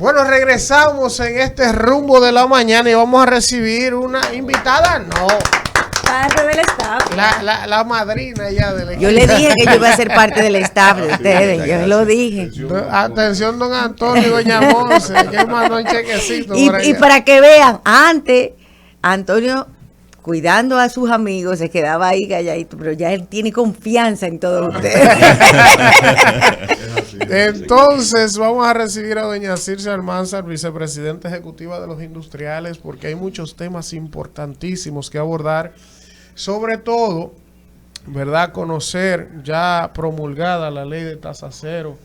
Bueno, regresamos en este rumbo de la mañana y vamos a recibir una invitada, no. Parte del staff. La madrina ya del equipo. Yo le dije que yo iba a ser parte del staff de ustedes, yo lo dije. Atención, don Antonio y doña Monse, que mandó un chequecito. Y para que vean, antes, Antonio, cuidando a sus amigos, se quedaba ahí calladito, pero ya él tiene confianza en todos ustedes. Entonces vamos a recibir a doña Circe Almanzar, vicepresidenta ejecutiva de los industriales, porque hay muchos temas importantísimos que abordar, sobre todo, ¿verdad? Conocer ya promulgada la ley de tasa cero,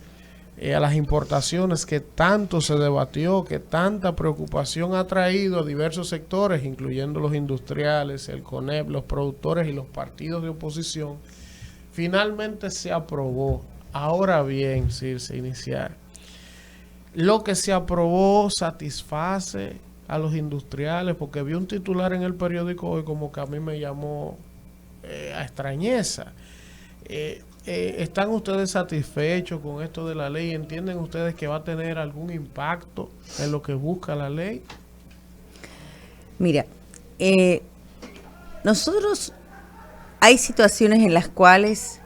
a las importaciones que tanto se debatió, que tanta preocupación ha traído a diversos sectores, incluyendo los industriales, el CONEP, los productores y los partidos de oposición. Finalmente se aprobó. Ahora bien, Circe, iniciar. Lo que se aprobó satisface a los industriales, porque vi un titular en el periódico hoy como que a mí me llamó a extrañeza. ¿Están ustedes satisfechos con esto de la ley? ¿Entienden ustedes que va a tener algún impacto en lo que busca la ley? Mira, nosotros hay situaciones en las cuales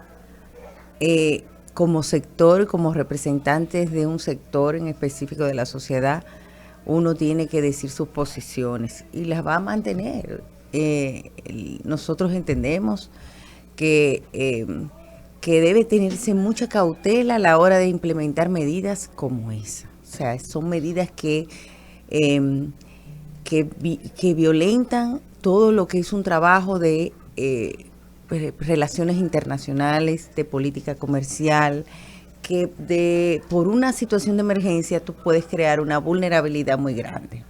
como sector, como representantes de un sector en específico de la sociedad, uno tiene que decir sus posiciones y las va a mantener. Nosotros entendemos que debe tenerse mucha cautela a la hora de implementar medidas como esa. O sea, son medidas que violentan todo lo que es un trabajo de relaciones internacionales, de política comercial, que por una situación de emergencia tú puedes crear una vulnerabilidad muy grande.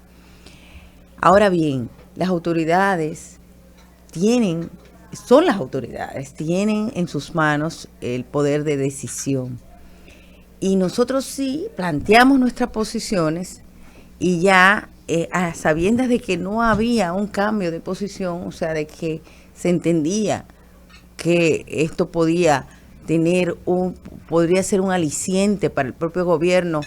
Ahora bien, las autoridades tienen en sus manos el poder de decisión. Y nosotros sí planteamos nuestras posiciones y ya a sabiendas de que no había un cambio de posición, o sea, de que se entendía que esto podría ser un aliciente para el propio gobierno,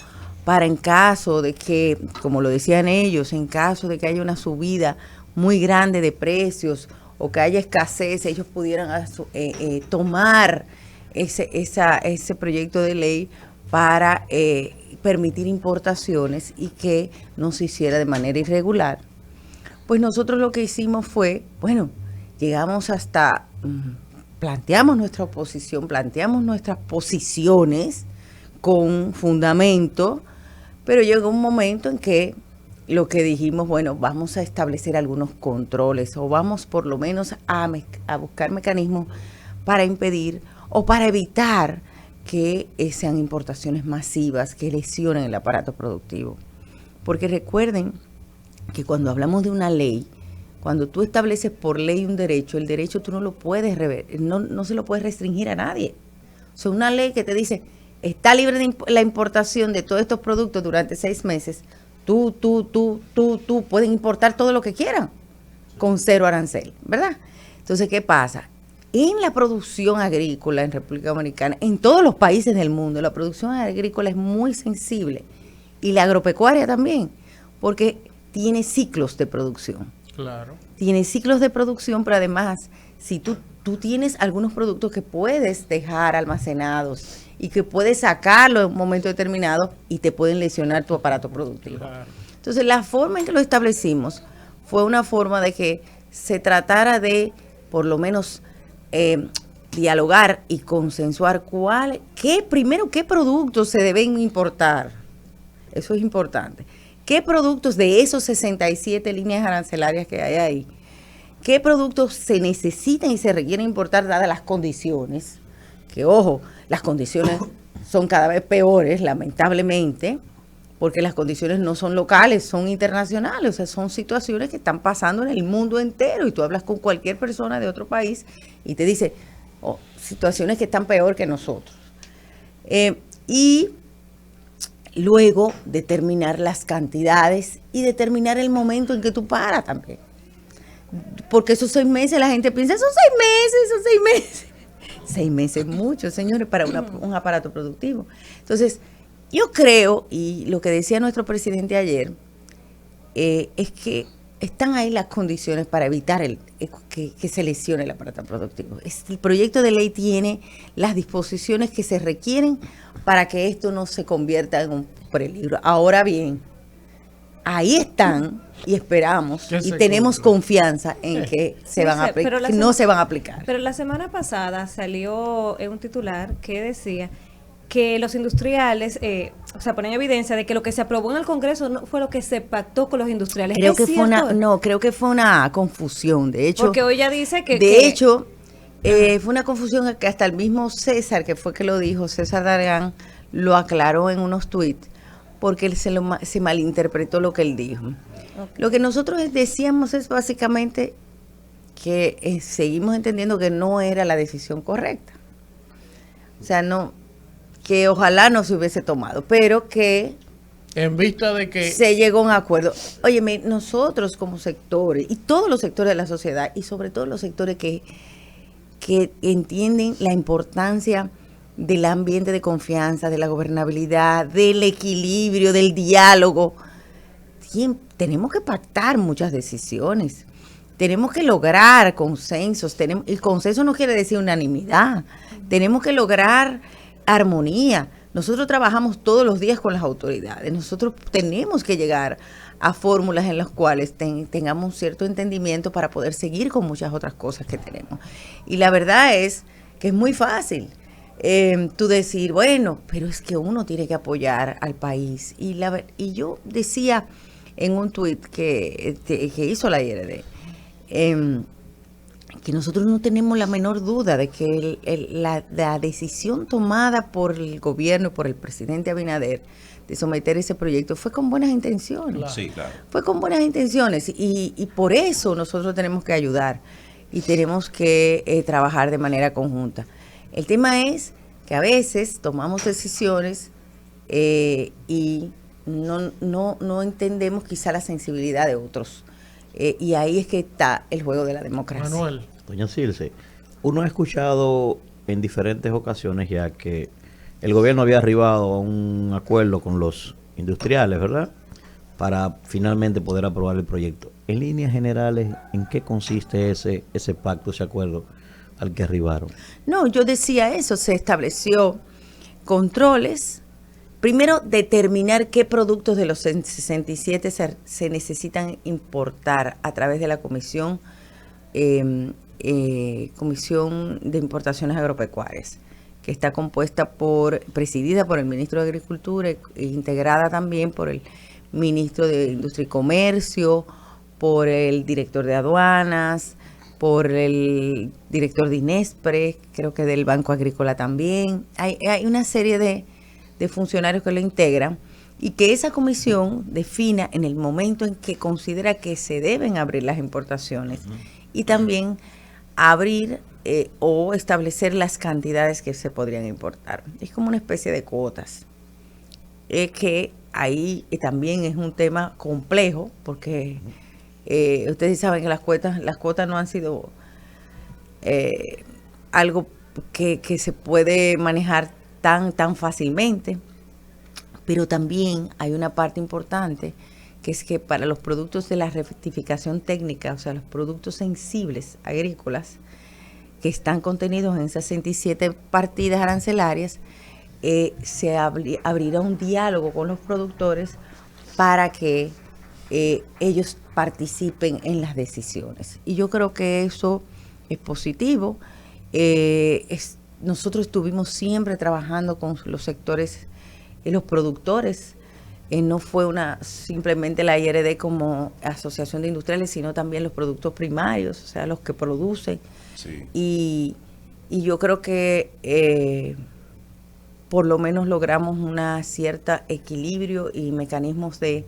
para en caso de que, como lo decían ellos, en caso de que haya una subida muy grande de precios o que haya escasez, ellos pudieran tomar ese proyecto de ley para permitir importaciones y que no se hiciera de manera irregular. Pues nosotros lo que hicimos fue, llegamos hasta, planteamos nuestra oposición, planteamos nuestras posiciones con fundamento, pero llegó un momento en que lo que dijimos, vamos a establecer algunos controles o vamos por lo menos a buscar mecanismos para impedir o para evitar que sean importaciones masivas que lesionen el aparato productivo. Porque recuerden que cuando hablamos de una ley, cuando tú estableces por ley un derecho, el derecho tú no lo puedes no se lo puedes restringir a nadie. O sea, una ley que te dice, está libre la importación de todos estos productos durante 6 meses, tú pueden importar todo lo que quieran con 0 arancel, ¿verdad? Entonces, ¿qué pasa? En la producción agrícola en República Dominicana, en todos los países del mundo, la producción agrícola es muy sensible y la agropecuaria también, porque tiene ciclos de producción. Claro. Tiene ciclos de producción, pero además, si tú tienes algunos productos que puedes dejar almacenados y que puedes sacarlo en un momento determinado y te pueden lesionar tu aparato productivo. Claro. Entonces, la forma en que lo establecimos fue una forma de que se tratara de, por lo menos, dialogar y consensuar qué productos se deben importar. Eso es importante. ¿Qué productos de esos 67 líneas arancelarias que hay ahí, qué productos se necesitan y se requieren importar dadas las condiciones? Que ojo, las condiciones son cada vez peores, lamentablemente, porque las condiciones no son locales, son internacionales, o sea, son situaciones que están pasando en el mundo entero y tú hablas con cualquier persona de otro país y te dice, situaciones que están peor que nosotros. Y luego determinar las cantidades y determinar el momento en que tú paras también. Porque esos 6 meses la gente piensa, son 6 meses. 6 meses es mucho, señores, para un aparato productivo. Entonces, Yo creo, y lo que decía nuestro presidente ayer, es que están ahí las condiciones para evitar que se lesione el aparato productivo. El proyecto de ley tiene las disposiciones que se requieren para que esto no se convierta en un peligro. Ahora bien, ahí están y esperamos y tenemos confianza en que no se van a aplicar. Pero la semana pasada salió un titular que decía que los industriales, ponen evidencia de que lo que se aprobó en el Congreso no fue lo que se pactó con los industriales. Creo que fue una confusión, de hecho. Porque hoy ya dice que... De hecho, fue una confusión que hasta el mismo César, que fue que lo dijo, César Dargan, lo aclaró en unos tweets, porque él se malinterpretó lo que él dijo. Okay. Lo que nosotros decíamos es básicamente que seguimos entendiendo que no era la decisión correcta. O sea, que ojalá no se hubiese tomado, pero que en vista de que se llegó a un acuerdo. Óyeme, nosotros como sectores, y todos los sectores de la sociedad, y sobre todo los sectores que entienden la importancia del ambiente de confianza, de la gobernabilidad, del equilibrio, del diálogo, tenemos que pactar muchas decisiones. Tenemos que lograr consensos. El consenso no quiere decir unanimidad. Tenemos que lograr armonía. Nosotros trabajamos todos los días con las autoridades. Nosotros tenemos que llegar a fórmulas en las cuales tengamos un cierto entendimiento para poder seguir con muchas otras cosas que tenemos. Y la verdad es que es muy fácil tú decir, bueno, pero es que uno tiene que apoyar al país. Y yo decía en un tuit que hizo la IRD, que nosotros no tenemos la menor duda de que la decisión tomada por el gobierno y por el presidente Abinader de someter ese proyecto fue con buenas intenciones. Claro. Sí, claro. Fue con buenas intenciones y por eso nosotros tenemos que ayudar y tenemos que trabajar de manera conjunta. El tema es que a veces tomamos decisiones y no entendemos quizá la sensibilidad de otros. Y ahí es que está el juego de la democracia. Manuel. Doña Circe, uno ha escuchado en diferentes ocasiones ya que el gobierno había arribado a un acuerdo con los industriales, ¿verdad? Para finalmente poder aprobar el proyecto. En líneas generales, ¿en qué consiste ese pacto, ese acuerdo al que arribaron? No, yo decía eso, se estableció controles. Primero, determinar qué productos de los 67 se necesitan importar a través de la Comisión de Importaciones Agropecuarias, que está presidida por el ministro de Agricultura e integrada también por el ministro de Industria y Comercio, por el director de aduanas, por el director de INESPRE, creo que del Banco Agrícola también. Hay una serie de funcionarios que lo integran y que esa comisión defina en el momento en que considera que se deben abrir las importaciones y también abrir o establecer las cantidades que se podrían importar. Es como una especie de cuotas, que ahí también es un tema complejo porque ustedes saben que las cuotas no han sido algo que se puede manejar tan fácilmente, pero también hay una parte importante que es que para los productos de la rectificación técnica, o sea, los productos sensibles agrícolas que están contenidos en esas 67 partidas arancelarias, se abrirá un diálogo con los productores para que ellos participen en las decisiones. Y yo creo que eso es positivo. Nosotros estuvimos siempre trabajando con los sectores y los productores. No fue simplemente la IRD como asociación de industriales, sino también los productos primarios, o sea, los que producen. Sí. Y yo creo que por lo menos logramos una cierta equilibrio y mecanismos de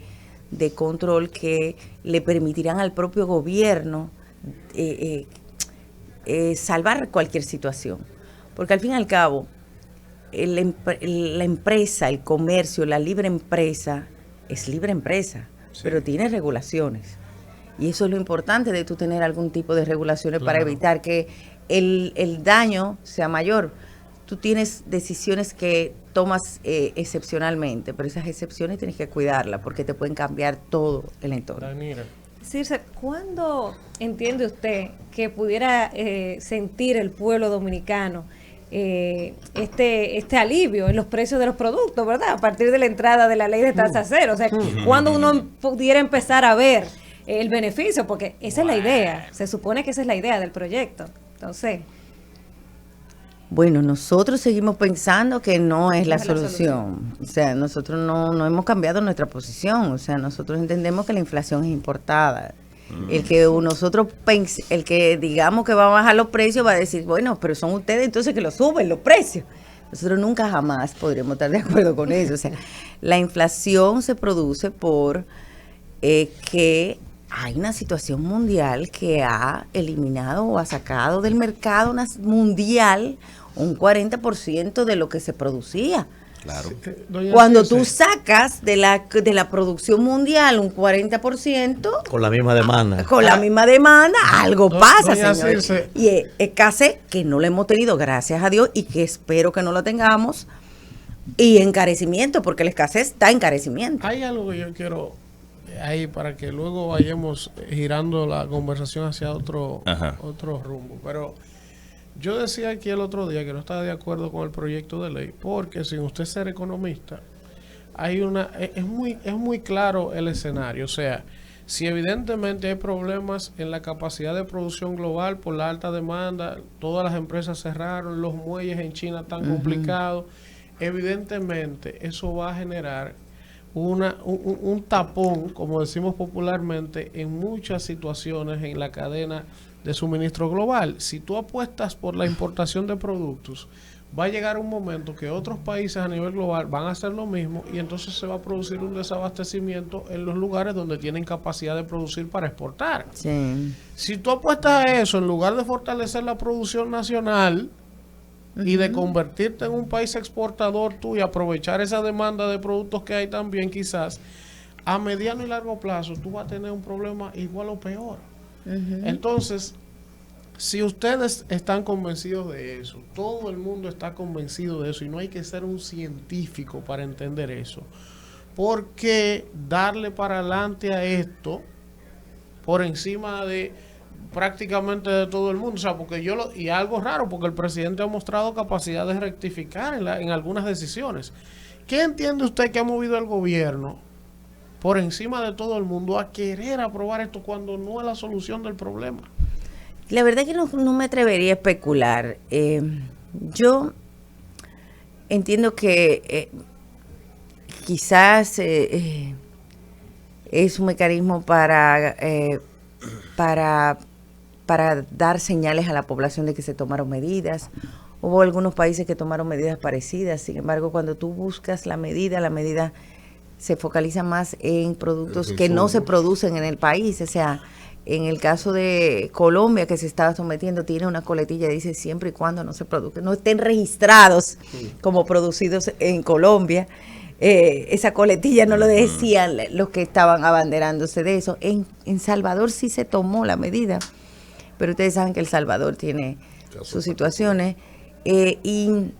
control que le permitirán al propio gobierno salvar cualquier situación. Porque al fin y al cabo, la empresa, el comercio, la libre empresa, es libre empresa, sí, pero tiene regulaciones. Y eso es lo importante de tú tener algún tipo de regulaciones, claro, para evitar que el daño sea mayor. tú tienes decisiones que tomas excepcionalmente, pero esas excepciones tienes que cuidarlas porque te pueden cambiar todo el entorno. Danira. Circe, ¿cuándo entiende usted que pudiera sentir el pueblo dominicano este alivio en los precios de los productos, ¿verdad? A partir de la entrada de la ley de tasa cero. O sea, ¿cuándo uno pudiera empezar a ver el beneficio? Porque esa es la idea. Se supone que esa es la idea del proyecto. Entonces... Bueno, nosotros seguimos pensando que no es la solución. O sea, nosotros no hemos cambiado nuestra posición. O sea, nosotros entendemos que la inflación es importada. El que digamos que va a bajar los precios va a decir, bueno, pero son ustedes entonces que lo suben los precios. Nosotros nunca jamás podríamos estar de acuerdo con eso. O sea, la inflación se produce por que hay una situación mundial que ha eliminado o ha sacado del mercado mundial un 40% de lo que se producía. Claro. Cuando tú sacas de la producción mundial un 40%... Con la misma demanda. Con la misma demanda, algo pasa, señor. Circe. Y escasez que no la hemos tenido, gracias a Dios, y que espero que no la tengamos. Y encarecimiento, porque la escasez está encarecimiento. Hay algo que yo quiero ahí para que luego vayamos girando la conversación hacia otro rumbo. Pero yo decía aquí el otro día que no estaba de acuerdo con el proyecto de ley, porque sin usted ser economista, es muy claro el escenario. O sea, si evidentemente hay problemas en la capacidad de producción global por la alta demanda, todas las empresas cerraron, los muelles en China están complicados, evidentemente eso va a generar un tapón, como decimos popularmente, en muchas situaciones en la cadena de suministro global. Si tú apuestas por la importación de productos, va a llegar un momento que otros países a nivel global van a hacer lo mismo y entonces se va a producir un desabastecimiento en los lugares donde tienen capacidad de producir para exportar. Sí. Si tú apuestas a eso, en lugar de fortalecer la producción nacional y de convertirte en un país exportador tú y aprovechar esa demanda de productos que hay también, quizás a mediano y largo plazo tú vas a tener un problema igual o peor. Entonces, si ustedes están convencidos de eso, todo el mundo está convencido de eso y no hay que ser un científico para entender eso, ¿por qué darle para adelante a esto por encima de prácticamente de todo el mundo? O sea, porque y algo raro, porque el presidente ha mostrado capacidad de rectificar en algunas decisiones. ¿Qué entiende usted que ha movido el gobierno por encima de todo el mundo a querer aprobar esto cuando no es la solución del problema? La verdad es que no me atrevería a especular. Yo entiendo que quizás es un mecanismo para dar señales a la población de que se tomaron medidas. Hubo algunos países que tomaron medidas parecidas. Sin embargo, cuando tú buscas la medida se focaliza más en productos que no se producen en el país. O sea, en el caso de Colombia, que se estaba sometiendo, tiene una coletilla, dice siempre y cuando no se produzcan, no estén registrados como producidos en Colombia. Esa coletilla no lo decían los que estaban abanderándose de eso. En Salvador sí se tomó la medida, pero ustedes saben que El Salvador tiene sus situaciones y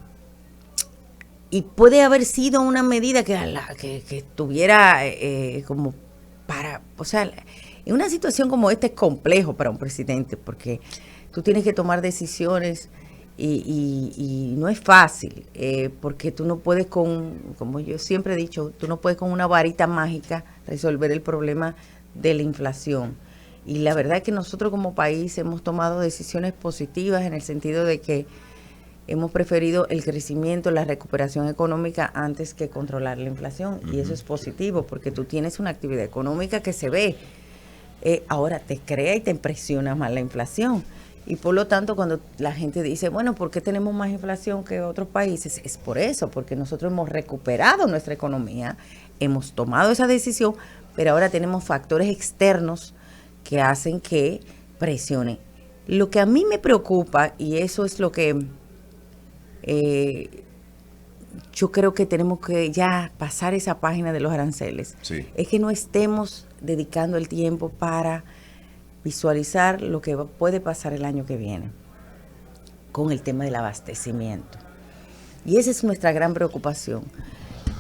puede haber sido una medida que estuviera como para, o sea, en una situación como esta es complejo para un presidente porque tú tienes que tomar decisiones y no es fácil porque tú no puedes como yo siempre he dicho, tú no puedes con una varita mágica resolver el problema de la inflación. Y la verdad es que nosotros como país hemos tomado decisiones positivas en el sentido de que hemos preferido el crecimiento, la recuperación económica antes que controlar la inflación. Y eso es positivo porque tú tienes una actividad económica que se ve. Ahora te crea y te impresiona más la inflación. Y por lo tanto, cuando la gente dice, bueno, ¿por qué tenemos más inflación que otros países? Es por eso, porque nosotros hemos recuperado nuestra economía, hemos tomado esa decisión, pero ahora tenemos factores externos que hacen que presione. Lo que a mí me preocupa, y eso es lo que yo creo que tenemos que ya pasar esa página de los aranceles, es que no estemos dedicando el tiempo para visualizar lo que puede pasar el año que viene con el tema del abastecimiento. Y esa es nuestra gran preocupación.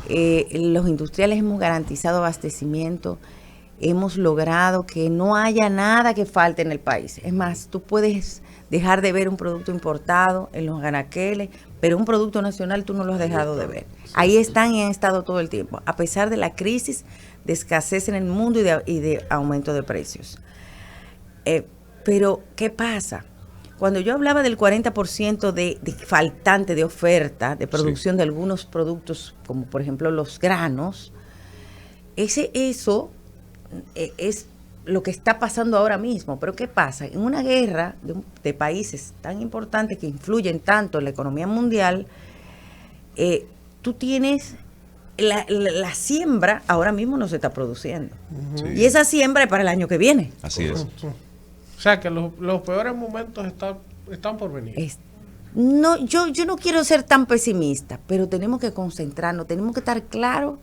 Los industriales hemos garantizado abastecimiento, hemos logrado que no haya nada que falte en el país. Es más, tú puedes dejar de ver un producto importado en los anaqueles, pero un producto nacional tú no lo has dejado de ver. Ahí están y han estado todo el tiempo, a pesar de la crisis de escasez en el mundo y de aumento de precios. Pero, ¿qué pasa? Cuando yo hablaba del 40% de faltante de oferta, de producción de algunos productos, como por ejemplo los granos, eso es lo que está pasando ahora mismo. Pero ¿qué pasa? En una guerra de países tan importantes que influyen tanto en la economía mundial, tú tienes la siembra, ahora mismo no se está produciendo. Sí. Y esa siembra es para el año que viene. Así es. O sea, que los peores momentos están por venir. No, yo no quiero ser tan pesimista, pero tenemos que concentrarnos, tenemos que estar claros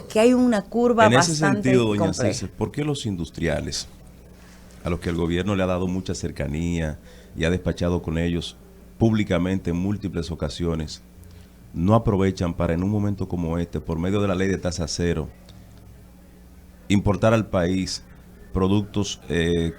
que hay una curva bastante compleja. En ese sentido, doña Circe, ¿por qué los industriales, a los que el gobierno le ha dado mucha cercanía y ha despachado con ellos públicamente en múltiples ocasiones, no aprovechan para en un momento como este, por medio de la ley de tasa cero, importar al país productos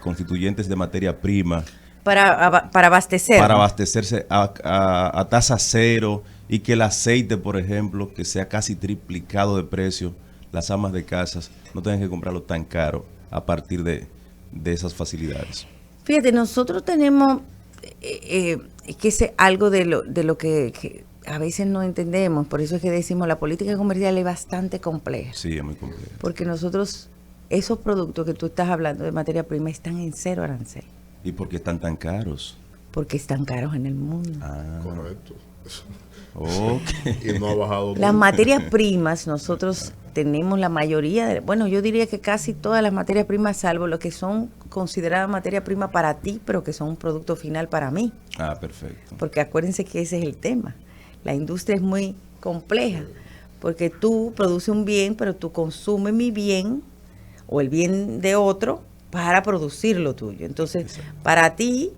constituyentes de materia prima para abastecer? Para abastecerse a tasa cero, y que el aceite, por ejemplo, que sea casi triplicado de precio, las amas de casas no tengan que comprarlo tan caro a partir de esas facilidades. Fíjate, nosotros tenemos que es algo de lo que a veces no entendemos, por eso es que decimos la política comercial es bastante compleja. Sí, es muy compleja. Porque nosotros, esos productos que tú estás hablando de materia prima están en cero arancel. ¿Y por qué están tan caros? Porque están caros en el mundo. Correcto. Okay. Y no ha bajado. Las materias primas, nosotros tenemos la mayoría, bueno, yo diría que casi todas las materias primas, salvo lo que son consideradas materia prima para ti, pero que son un producto final para mí. Ah, perfecto. Porque acuérdense que ese es el tema. La industria es muy compleja, porque tú produces un bien, pero tú consumes mi bien o el bien de otro para producir lo tuyo. Entonces, para ti,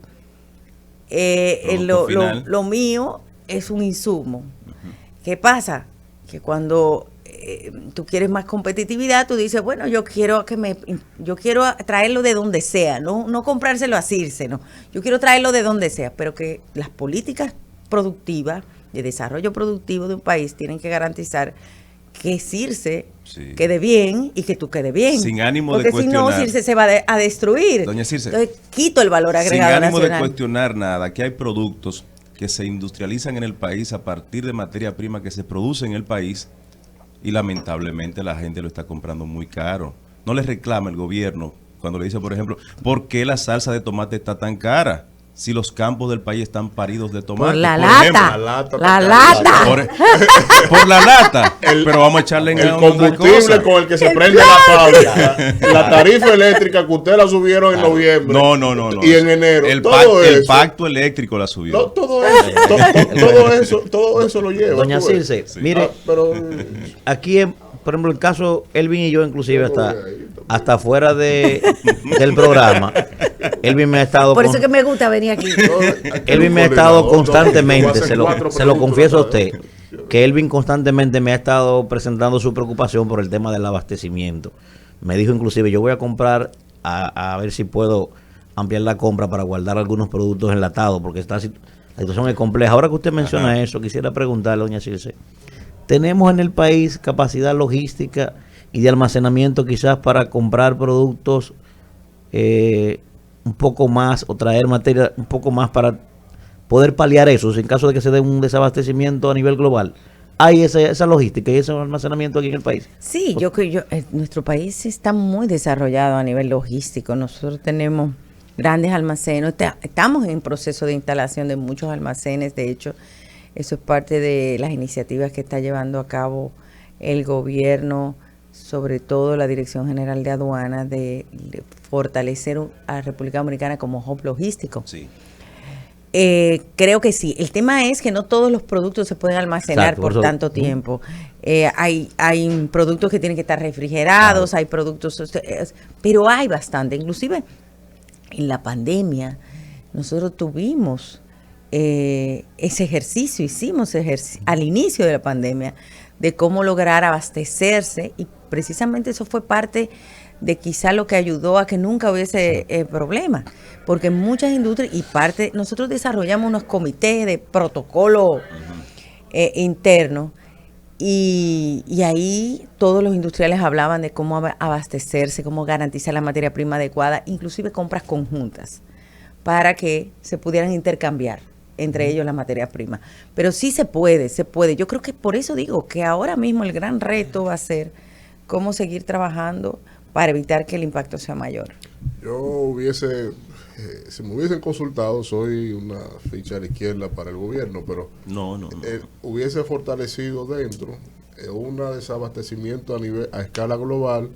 lo mío es un insumo. ¿Qué pasa? Que cuando tú quieres más competitividad, tú dices, bueno, yo quiero traerlo de donde sea, no comprárselo a Circe, no. Yo quiero traerlo de donde sea, pero que las políticas productivas, de desarrollo productivo de un país, tienen que garantizar que Circe quede bien y que tú quedes bien. Sin ánimo de cuestionar. Porque si no, Circe se va a destruir. Doña Circe, entonces quito el valor agregado nacional. Sin ánimo de cuestionar nada, que hay productos que se industrializan en el país a partir de materia prima que se produce en el país y lamentablemente la gente lo está comprando muy caro. No le reclama el gobierno cuando le dice, por ejemplo, ¿por qué la salsa de tomate está tan cara? Si los campos del país están paridos de tomate. Por la lata. Por la lata. Pero vamos a echarle en el combustible con el que se prende la fábrica. La tarifa eléctrica que usted la subieron en noviembre. No. Y en enero. El pacto eléctrico la subió. No, todo eso lo lleva. Doña Circe, mire, aquí, por ejemplo, el caso Elvin y yo, inclusive, hasta fuera del programa, Elvin me ha estado... Por eso que me gusta venir aquí. Elvin me ha estado constantemente, se lo confieso a usted, que Elvin constantemente me ha estado presentando su preocupación por el tema del abastecimiento. Me dijo inclusive, yo voy a comprar, a ver si puedo ampliar la compra para guardar algunos productos enlatados, porque la situación es compleja. Ahora que usted menciona eso, quisiera preguntarle, doña Circe, ¿tenemos en el país capacidad logística y de almacenamiento quizás para comprar productos un poco más o traer materia un poco más para poder paliar eso en caso de que se dé un desabastecimiento a nivel global? ¿Hay esa logística y ese almacenamiento aquí en el país? Sí, nuestro país está muy desarrollado a nivel logístico. Nosotros tenemos grandes almacenes, estamos en proceso de instalación de muchos almacenes. De hecho, eso es parte de las iniciativas que está llevando a cabo el gobierno, sobre todo la Dirección General de Aduanas, de fortalecer a República Dominicana como hub logístico. Sí. Creo que sí. El tema es que no todos los productos se pueden almacenar por tanto tiempo. Hay productos que tienen que estar refrigerados, hay productos, pero hay bastante. Inclusive en la pandemia nosotros tuvimos ese ejercicio, al inicio de la pandemia, de cómo lograr abastecerse, y precisamente eso fue parte de quizá lo que ayudó a que nunca hubiese problema, porque muchas industrias nosotros desarrollamos unos comités de protocolo interno, y ahí todos los industriales hablaban de cómo abastecerse, cómo garantizar la materia prima adecuada, inclusive compras conjuntas, para que se pudieran intercambiar entre ellos la materia prima. Pero sí se puede. Yo creo que por eso digo que ahora mismo el gran reto va a ser cómo seguir trabajando para evitar que el impacto sea mayor. Si me hubiesen consultado, soy una ficha a la izquierda para el gobierno, pero No. hubiese fortalecido dentro un desabastecimiento a escala global,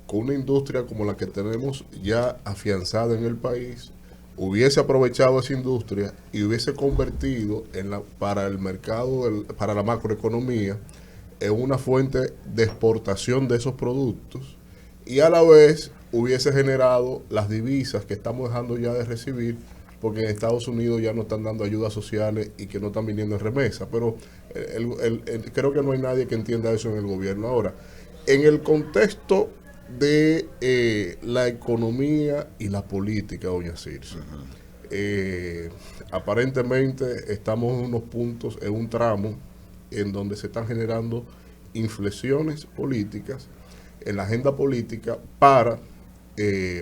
con una industria como la que tenemos ya afianzada en el país, hubiese aprovechado esa industria y hubiese convertido para el mercado, para la macroeconomía, en una fuente de exportación de esos productos, y a la vez hubiese generado las divisas que estamos dejando ya de recibir, porque en Estados Unidos ya no están dando ayudas sociales y que no están viniendo en remesa. Pero creo que no hay nadie que entienda eso en el gobierno. Ahora, en el contexto de la economía y la política, doña Circe, aparentemente estamos en unos puntos, en un tramo en donde se están generando inflexiones políticas en la agenda política para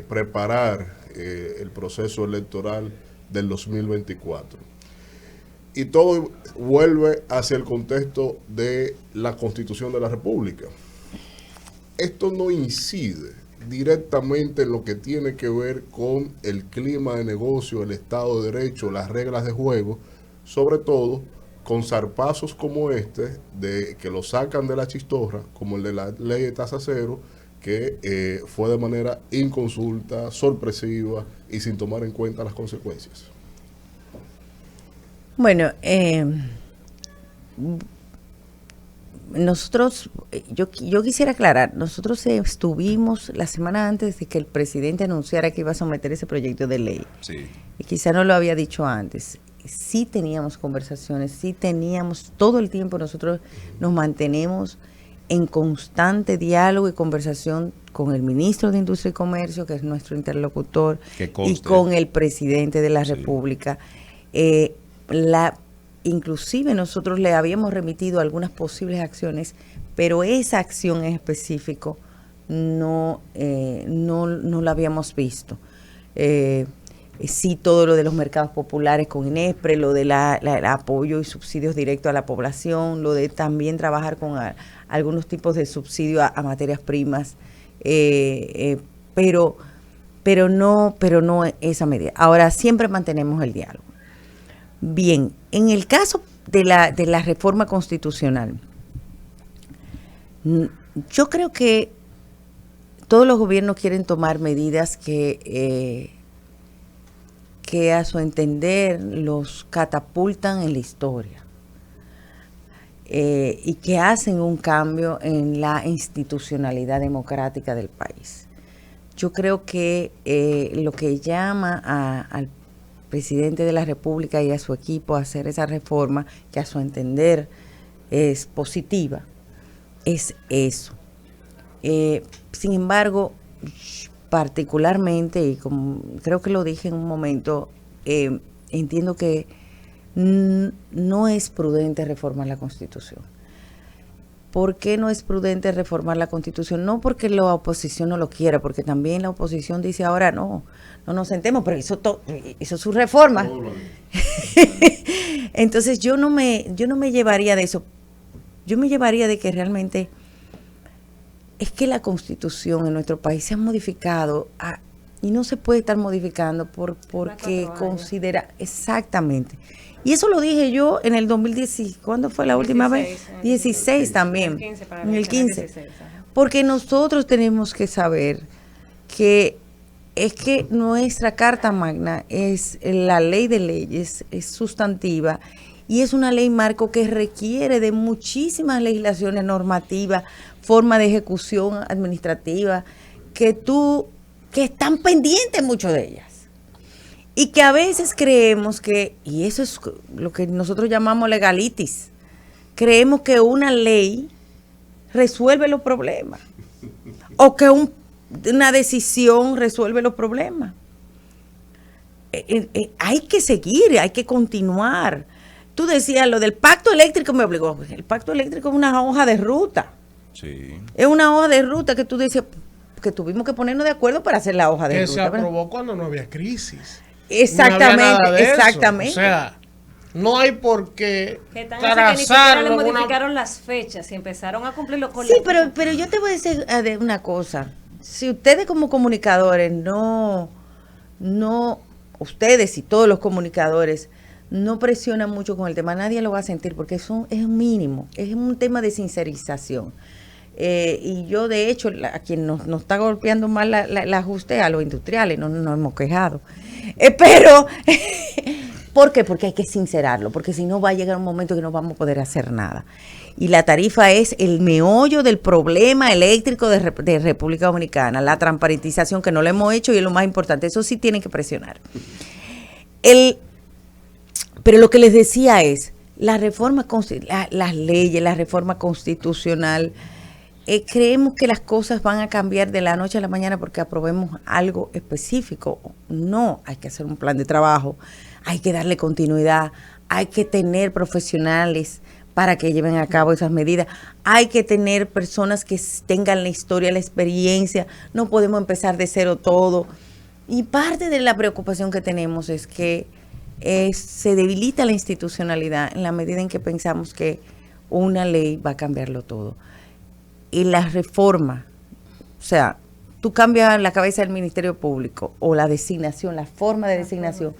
preparar el proceso electoral del 2024. Y todo vuelve hacia el contexto de la Constitución de la República. Esto no incide directamente en lo que tiene que ver con el clima de negocio, el Estado de Derecho, las reglas de juego, sobre todo con zarpazos como que lo sacan de la chistorra, como el de la ley de tasa cero, que fue de manera inconsulta, sorpresiva y sin tomar en cuenta las consecuencias. Bueno, nosotros, yo quisiera aclarar, nosotros estuvimos la semana antes de que el presidente anunciara que iba a someter ese proyecto de ley. Sí. Y quizá no lo había dicho antes. Sí teníamos conversaciones, sí teníamos, todo el tiempo nosotros nos mantenemos en constante diálogo y conversación con el ministro de Industria y Comercio, que es nuestro interlocutor, y con el presidente de la República. Inclusive nosotros le habíamos remitido algunas posibles acciones, pero esa acción en específico no la habíamos visto. Sí, todo lo de los mercados populares con INESPRE, lo del apoyo y subsidios directos a la población, lo de también trabajar con algunos tipos de subsidio a materias primas, pero no esa medida. Ahora, siempre mantenemos el diálogo. Bien, en el caso de la reforma constitucional, yo creo que todos los gobiernos quieren tomar medidas que a su entender los catapultan en la historia y que hacen un cambio en la institucionalidad democrática del país. Yo creo que lo que llama al presidente de la República y a su equipo a hacer esa reforma, que a su entender es positiva, es eso. Sin embargo, particularmente, y como creo que lo dije en un momento, entiendo que no es prudente reformar la Constitución. ¿Por qué no es prudente reformar la Constitución? No porque la oposición no lo quiera, porque también la oposición dice ahora no nos sentemos, pero hizo su reforma. Entonces yo no me llevaría de eso. Yo me llevaría de que realmente es que la Constitución en nuestro país se ha modificado y no se puede estar modificando porque considera exactamente. Y eso lo dije yo en el 2010, ¿cuándo fue la última vez? 16 también, en el 15. Porque nosotros tenemos que saber que es que nuestra Carta Magna es la ley de leyes, es sustantiva y es una ley marco que requiere de muchísimas legislaciones normativas, forma de ejecución administrativa, que están pendientes muchas de ellas. Y que a veces creemos que, y eso es lo que nosotros llamamos legalitis, creemos que una ley resuelve los problemas o que una decisión resuelve los problemas. Hay que seguir, hay que continuar. Tú decías lo del pacto eléctrico, me obligó. El pacto eléctrico es una hoja de ruta. Sí. Es una hoja de ruta que tú dices que tuvimos que ponernos de acuerdo para hacer la hoja de Que ruta. se ¿verdad? aprobó cuando no había crisis. Exactamente, No había nada de eso. exactamente. O sea, no hay por qué Que tan así que ni siquiera le trazarlo. modificaron las fechas y empezaron a cumplirlo con Sí, la pero yo te voy a decir una cosa. Si ustedes como comunicadores ustedes y todos los comunicadores no presionan mucho con el tema, nadie lo va a sentir porque eso es un mínimo, es un tema de sincerización. Y yo, de hecho, a quien nos está golpeando más el ajuste a los industriales, no nos hemos quejado. Pero, ¿por qué? Porque hay que sincerarlo, porque si no va a llegar un momento que no vamos a poder hacer nada. Y la tarifa es el meollo del problema eléctrico de República Dominicana, la transparentización que no lo hemos hecho y es lo más importante, eso sí tienen que presionar. Pero lo que les decía es, las leyes, la reforma constitucional, creemos que las cosas van a cambiar de la noche a la mañana porque aprobemos algo específico. No, hay que hacer un plan de trabajo, hay que darle continuidad, hay que tener profesionales para que lleven a cabo esas medidas, hay que tener personas que tengan la historia, la experiencia, no podemos empezar de cero todo. Y parte de la preocupación que tenemos es que se debilita la institucionalidad en la medida en que pensamos que una ley va a cambiarlo todo. Y la reforma, o sea, tú cambias la cabeza del Ministerio Público o la designación, la forma de designación,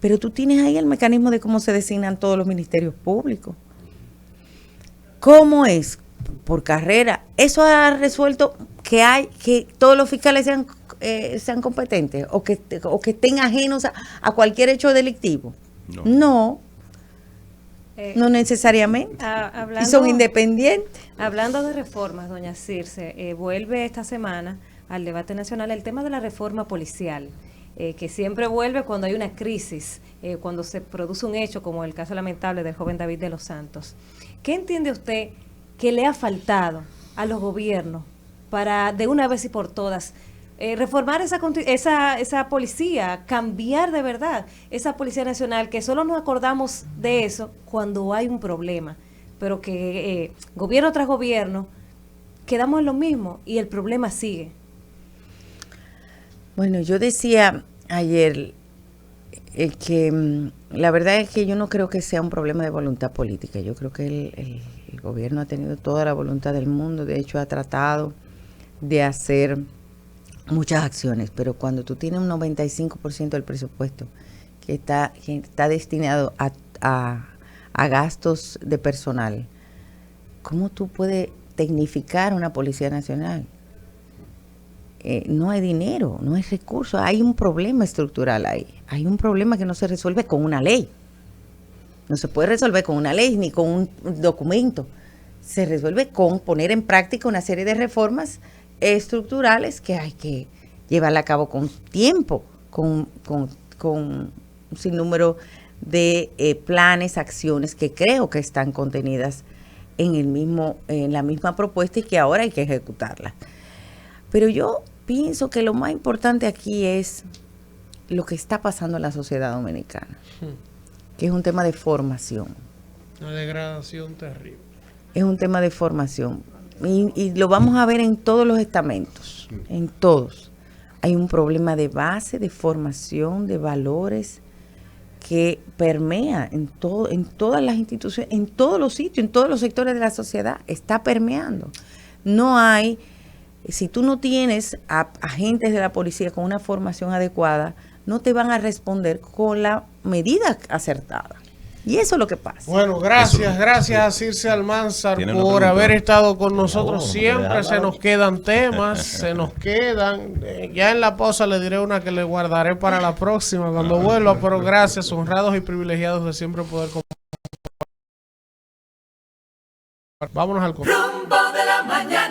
pero tú tienes ahí el mecanismo de cómo se designan todos los ministerios públicos. ¿Cómo es? Por carrera. Eso ha resuelto que todos los fiscales sean competentes o que estén ajenos a cualquier hecho delictivo. No necesariamente. Y son independientes. Hablando de reformas, doña Circe, vuelve esta semana al debate nacional el tema de la reforma policial, que siempre vuelve cuando hay una crisis, cuando se produce un hecho como el caso lamentable del joven David de los Santos. ¿Qué entiende usted que le ha faltado a los gobiernos para de una vez y por todas reformar esa policía, cambiar de verdad esa Policía Nacional, que solo nos acordamos de eso cuando hay un problema, pero que gobierno tras gobierno quedamos en lo mismo y el problema sigue? Bueno, yo decía ayer que la verdad es que yo no creo que sea un problema de voluntad política. Yo creo que el gobierno ha tenido toda la voluntad del mundo, de hecho ha tratado de hacer muchas acciones, pero cuando tú tienes un 95% del presupuesto que está destinado a gastos de personal, ¿cómo tú puedes tecnificar una Policía Nacional? No hay dinero, no hay recursos, hay un problema estructural ahí, hay un problema que no se resuelve con una ley, no se puede resolver con una ley ni con un documento, se resuelve con poner en práctica una serie de reformas estructurales que hay que llevarla a cabo con tiempo, con un sinnúmero de planes, acciones que creo que están contenidas en la misma propuesta y que ahora hay que ejecutarla. Pero yo pienso que lo más importante aquí es lo que está pasando en la sociedad dominicana, que es un tema de formación. Una degradación terrible. Es un tema de formación. Y lo vamos a ver en todos los estamentos, en todos. Hay un problema de base, de formación, de valores que permea en todas las instituciones, en todos los sitios, en todos los sectores de la sociedad, está permeando. No hay, si tú no tienes a agentes de la policía con una formación adecuada, no te van a responder con la medida acertada. Y eso es lo que pasa. Bueno, gracias a Circe Almanzar por haber estado con nosotros siempre. Se nos quedan temas, se nos quedan. Ya en la pausa le diré una que le guardaré para la próxima cuando vuelva, pero gracias, honrados y privilegiados de siempre poder compartir. Vámonos al Rumbo de la mañana.